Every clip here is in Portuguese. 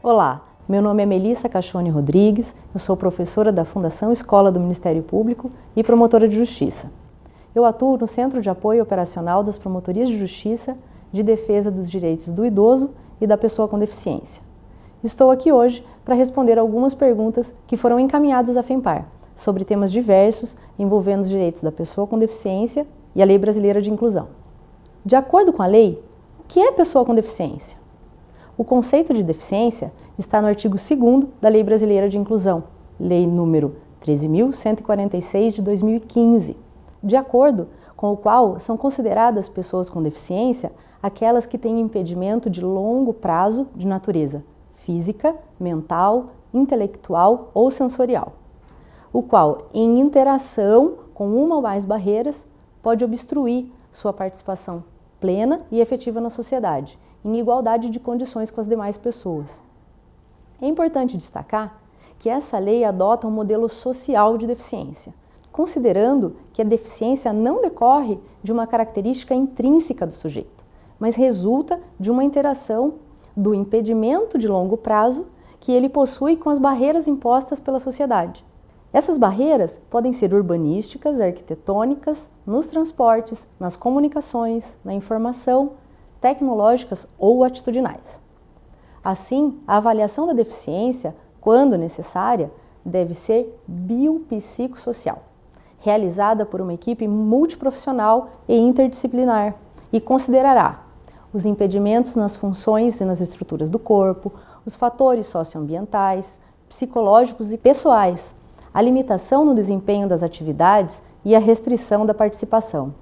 Olá, meu nome é Melissa Cachone Rodrigues, eu sou professora da Fundação Escola do Ministério Público e promotora de Justiça. Eu atuo no Centro de Apoio Operacional das Promotorias de Justiça de Defesa dos Direitos do Idoso e da Pessoa com Deficiência. Estou aqui hoje para responder algumas perguntas que foram encaminhadas à FEMPAR sobre temas diversos envolvendo os direitos da pessoa com deficiência e a Lei Brasileira de Inclusão. De acordo com a lei, o que é pessoa com deficiência? O conceito de deficiência está no artigo 2º da Lei Brasileira de Inclusão, Lei número 13.146 de 2015, de acordo com o qual são consideradas pessoas com deficiência aquelas que têm impedimento de longo prazo de natureza física, mental, intelectual ou sensorial, o qual, em interação com uma ou mais barreiras, pode obstruir sua participação plena e efetiva na sociedade, em igualdade de condições com as demais pessoas. É importante destacar que essa lei adota um modelo social de deficiência, considerando que a deficiência não decorre de uma característica intrínseca do sujeito, mas resulta de uma interação do impedimento de longo prazo que ele possui com as barreiras impostas pela sociedade. Essas barreiras podem ser urbanísticas, arquitetônicas, nos transportes, nas comunicações, na informação, tecnológicas ou atitudinais. Assim, a avaliação da deficiência, quando necessária, deve ser biopsicossocial, realizada por uma equipe multiprofissional e interdisciplinar e considerará os impedimentos nas funções e nas estruturas do corpo, os fatores socioambientais, psicológicos e pessoais, a limitação no desempenho das atividades e a restrição da participação.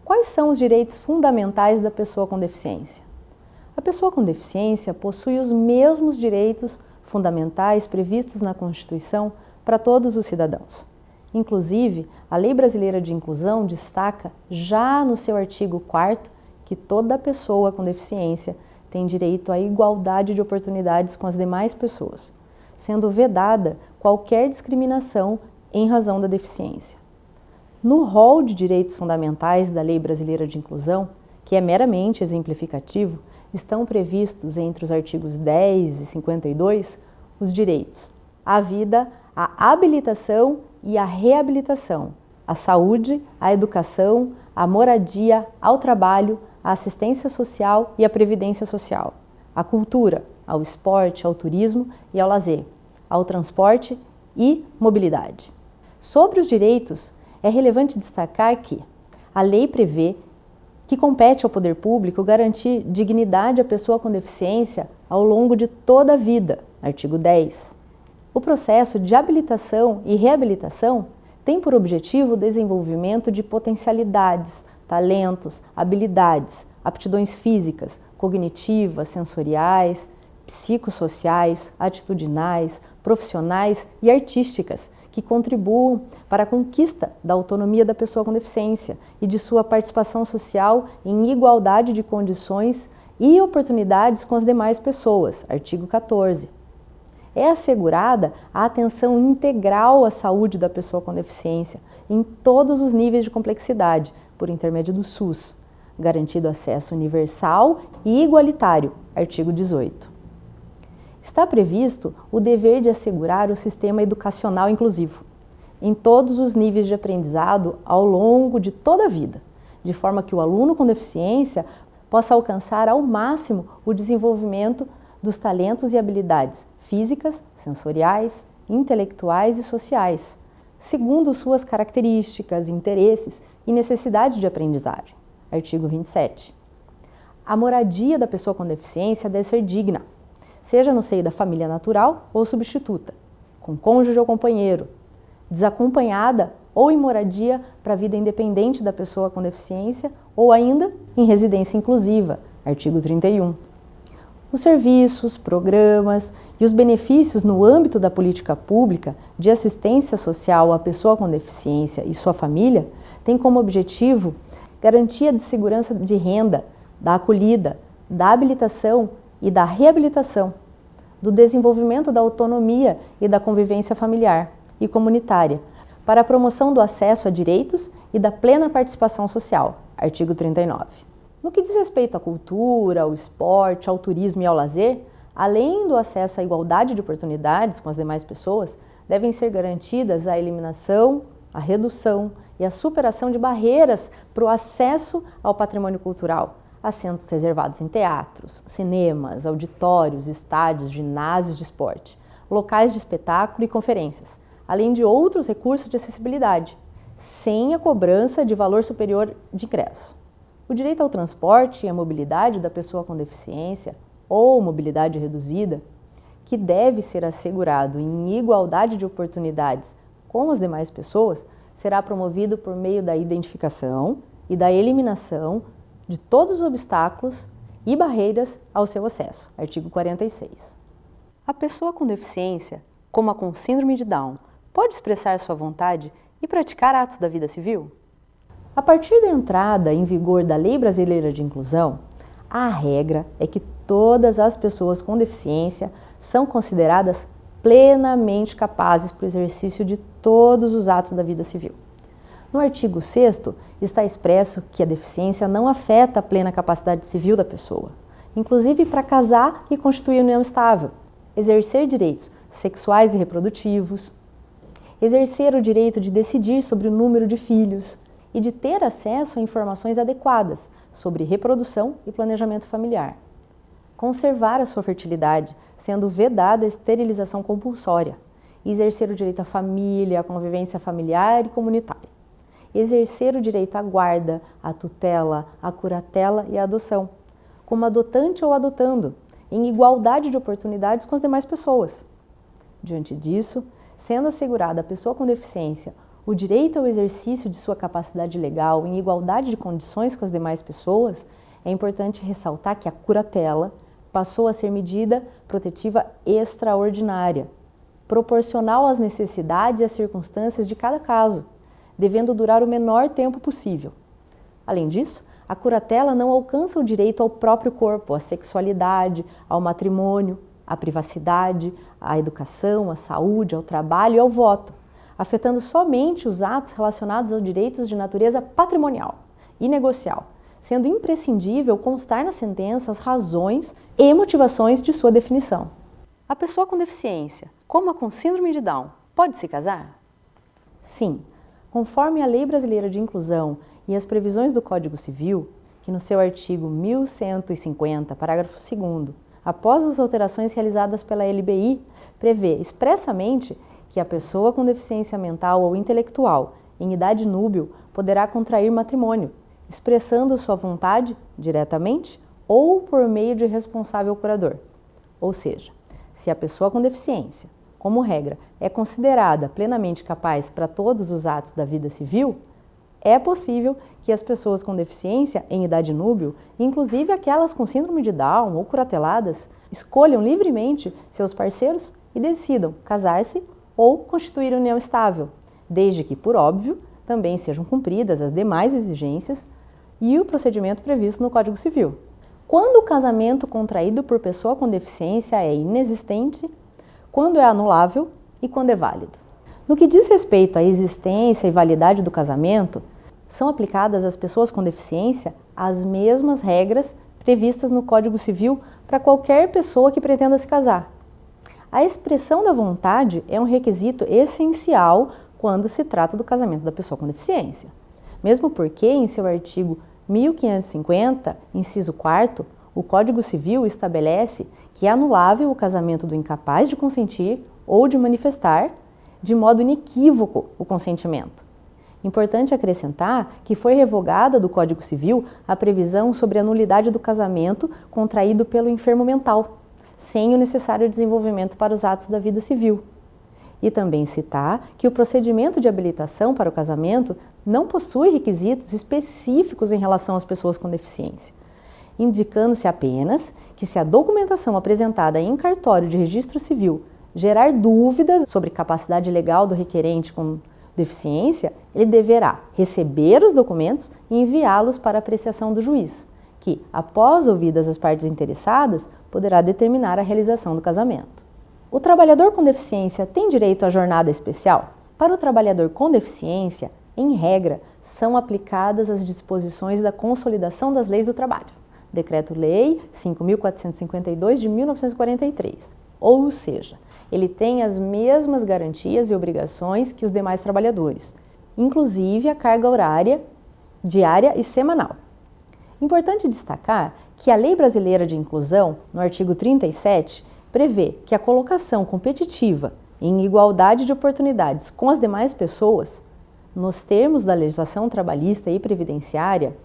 Quais são os direitos fundamentais da pessoa com deficiência? A pessoa com deficiência possui os mesmos direitos fundamentais previstos na Constituição para todos os cidadãos. Inclusive, a Lei Brasileira de Inclusão destaca, já no seu artigo 4º, que toda pessoa com deficiência tem direito à igualdade de oportunidades com as demais pessoas, sendo vedada qualquer discriminação em razão da deficiência. No rol de direitos fundamentais da Lei Brasileira de Inclusão, que é meramente exemplificativo, estão previstos entre os artigos 10 e 52 os direitos à vida, à habilitação e à reabilitação, à saúde, à educação, à moradia, ao trabalho, à assistência social e à previdência social, à cultura, ao esporte, ao turismo e ao lazer, ao transporte e mobilidade. Sobre os direitos, é relevante destacar que a lei prevê que compete ao poder público garantir dignidade à pessoa com deficiência ao longo de toda a vida, artigo 10. O processo de habilitação e reabilitação tem por objetivo o desenvolvimento de potencialidades, talentos, habilidades, aptidões físicas, cognitivas, sensoriais, psicossociais, atitudinais, profissionais e artísticas que contribuam para a conquista da autonomia da pessoa com deficiência e de sua participação social em igualdade de condições e oportunidades com as demais pessoas, artigo 14. É assegurada a atenção integral à saúde da pessoa com deficiência em todos os níveis de complexidade, por intermédio do SUS, garantido acesso universal e igualitário, artigo 18. Está previsto o dever de assegurar o sistema educacional inclusivo, em todos os níveis de aprendizado ao longo de toda a vida, de forma que o aluno com deficiência possa alcançar ao máximo o desenvolvimento dos talentos e habilidades físicas, sensoriais, intelectuais e sociais, segundo suas características, interesses e necessidade de aprendizagem, artigo 27. A moradia da pessoa com deficiência deve ser digna, seja no seio da família natural ou substituta, com cônjuge ou companheiro, desacompanhada ou em moradia para a vida independente da pessoa com deficiência ou ainda em residência inclusiva, artigo 31. Os serviços, programas e os benefícios no âmbito da política pública de assistência social à pessoa com deficiência e sua família têm como objetivo garantia de segurança de renda, da acolhida, da habilitação e da reabilitação, do desenvolvimento da autonomia e da convivência familiar e comunitária, para a promoção do acesso a direitos e da plena participação social, artigo 39. No que diz respeito à cultura, ao esporte, ao turismo e ao lazer, além do acesso à igualdade de oportunidades com as demais pessoas, devem ser garantidas a eliminação, a redução e a superação de barreiras para o acesso ao patrimônio cultural, assentos reservados em teatros, cinemas, auditórios, estádios, ginásios de esporte, locais de espetáculo e conferências, além de outros recursos de acessibilidade, sem a cobrança de valor superior de ingresso. O direito ao transporte e à mobilidade da pessoa com deficiência ou mobilidade reduzida, que deve ser assegurado em igualdade de oportunidades com as demais pessoas, será promovido por meio da identificação e da eliminação de todos os obstáculos e barreiras ao seu acesso. Artigo 46. A pessoa com deficiência, como a com síndrome de Down, pode expressar sua vontade e praticar atos da vida civil? A partir da entrada em vigor da Lei Brasileira de Inclusão, a regra é que todas as pessoas com deficiência são consideradas plenamente capazes para o exercício de todos os atos da vida civil. No artigo 6º está expresso que a deficiência não afeta a plena capacidade civil da pessoa, inclusive para casar e constituir união estável, exercer direitos sexuais e reprodutivos, exercer o direito de decidir sobre o número de filhos e de ter acesso a informações adequadas sobre reprodução e planejamento familiar, conservar a sua fertilidade, sendo vedada a esterilização compulsória, e exercer o direito à família, à convivência familiar e comunitária, exercer o direito à guarda, à tutela, à curatela e à adoção, como adotante ou adotando, em igualdade de oportunidades com as demais pessoas. Diante disso, sendo assegurada à pessoa com deficiência o direito ao exercício de sua capacidade legal em igualdade de condições com as demais pessoas, é importante ressaltar que a curatela passou a ser medida protetiva extraordinária, proporcional às necessidades e às circunstâncias de cada caso, devendo durar o menor tempo possível. Além disso, a curatela não alcança o direito ao próprio corpo, à sexualidade, ao matrimônio, à privacidade, à educação, à saúde, ao trabalho e ao voto, afetando somente os atos relacionados aos direitos de natureza patrimonial e negocial, sendo imprescindível constar na sentença as razões e motivações de sua definição. A pessoa com deficiência, como a com síndrome de Down, pode se casar? Sim, conforme a Lei Brasileira de Inclusão e as previsões do Código Civil, que no seu artigo 1150, parágrafo 2º, após as alterações realizadas pela LBI, prevê expressamente que a pessoa com deficiência mental ou intelectual em idade núbil poderá contrair matrimônio, expressando sua vontade diretamente ou por meio de responsável curador. Ou seja, se a pessoa com deficiência, como regra, é considerada plenamente capaz para todos os atos da vida civil, é possível que as pessoas com deficiência em idade núbil, inclusive aquelas com síndrome de Down ou curateladas, escolham livremente seus parceiros e decidam casar-se ou constituir união estável, desde que, por óbvio, também sejam cumpridas as demais exigências e o procedimento previsto no Código Civil. Quando o casamento contraído por pessoa com deficiência é inexistente, quando é anulável e quando é válido. No que diz respeito à existência e validade do casamento, são aplicadas às pessoas com deficiência as mesmas regras previstas no Código Civil para qualquer pessoa que pretenda se casar. A expressão da vontade é um requisito essencial quando se trata do casamento da pessoa com deficiência. Mesmo porque, em seu artigo 1550, inciso 4º, o Código Civil estabelece que é anulável o casamento do incapaz de consentir ou de manifestar, de modo inequívoco, o consentimento. Importante acrescentar que foi revogada do Código Civil a previsão sobre a nulidade do casamento contraído pelo enfermo mental, sem o necessário desenvolvimento para os atos da vida civil. E também citar que o procedimento de habilitação para o casamento não possui requisitos específicos em relação às pessoas com deficiência, indicando-se apenas que se a documentação apresentada em cartório de registro civil gerar dúvidas sobre capacidade legal do requerente com deficiência, ele deverá receber os documentos e enviá-los para apreciação do juiz, que, após ouvidas as partes interessadas, poderá determinar a realização do casamento. O trabalhador com deficiência tem direito à jornada especial? Para o trabalhador com deficiência, em regra, são aplicadas as disposições da Consolidação das Leis do Trabalho, Decreto-Lei 5.452 de 1943. Ou seja, ele tem as mesmas garantias e obrigações que os demais trabalhadores, inclusive a carga horária diária e semanal. Importante destacar que a Lei Brasileira de Inclusão, no artigo 37, prevê que a colocação competitiva em igualdade de oportunidades com as demais pessoas, nos termos da legislação trabalhista e previdenciária,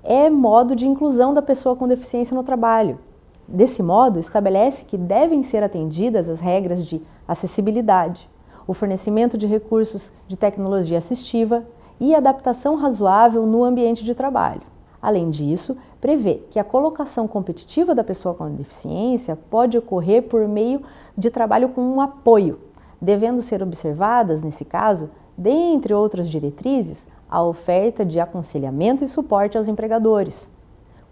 é modo de inclusão da pessoa com deficiência no trabalho. Desse modo, estabelece que devem ser atendidas as regras de acessibilidade, o fornecimento de recursos de tecnologia assistiva e adaptação razoável no ambiente de trabalho. Além disso, prevê que a colocação competitiva da pessoa com deficiência pode ocorrer por meio de trabalho com um apoio, devendo ser observadas, nesse caso, dentre outras diretrizes, a oferta de aconselhamento e suporte aos empregadores,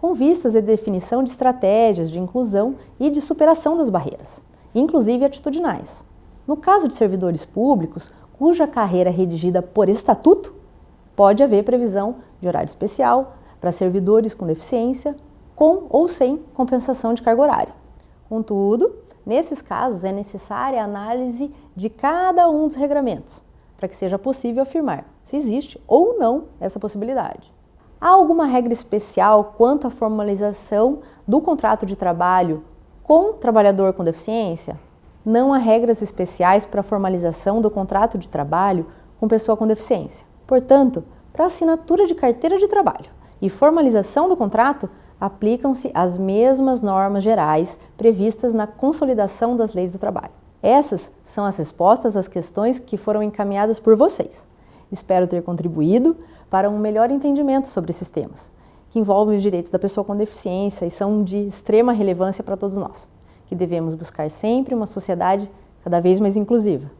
com vistas à definição de estratégias de inclusão e de superação das barreiras, inclusive atitudinais. No caso de servidores públicos, cuja carreira é redigida por estatuto, pode haver previsão de horário especial para servidores com deficiência, com ou sem compensação de carga horária. Contudo, nesses casos é necessária a análise de cada um dos regramentos, para que seja possível afirmar se existe ou não essa possibilidade. Há alguma regra especial quanto à formalização do contrato de trabalho com trabalhador com deficiência? Não há regras especiais para a formalização do contrato de trabalho com pessoa com deficiência. Portanto, para a assinatura de carteira de trabalho e formalização do contrato, aplicam-se as mesmas normas gerais previstas na Consolidação das Leis do Trabalho. Essas são as respostas às questões que foram encaminhadas por vocês. Espero ter contribuído para um melhor entendimento sobre esses temas, que envolvem os direitos da pessoa com deficiência e são de extrema relevância para todos nós, que devemos buscar sempre uma sociedade cada vez mais inclusiva.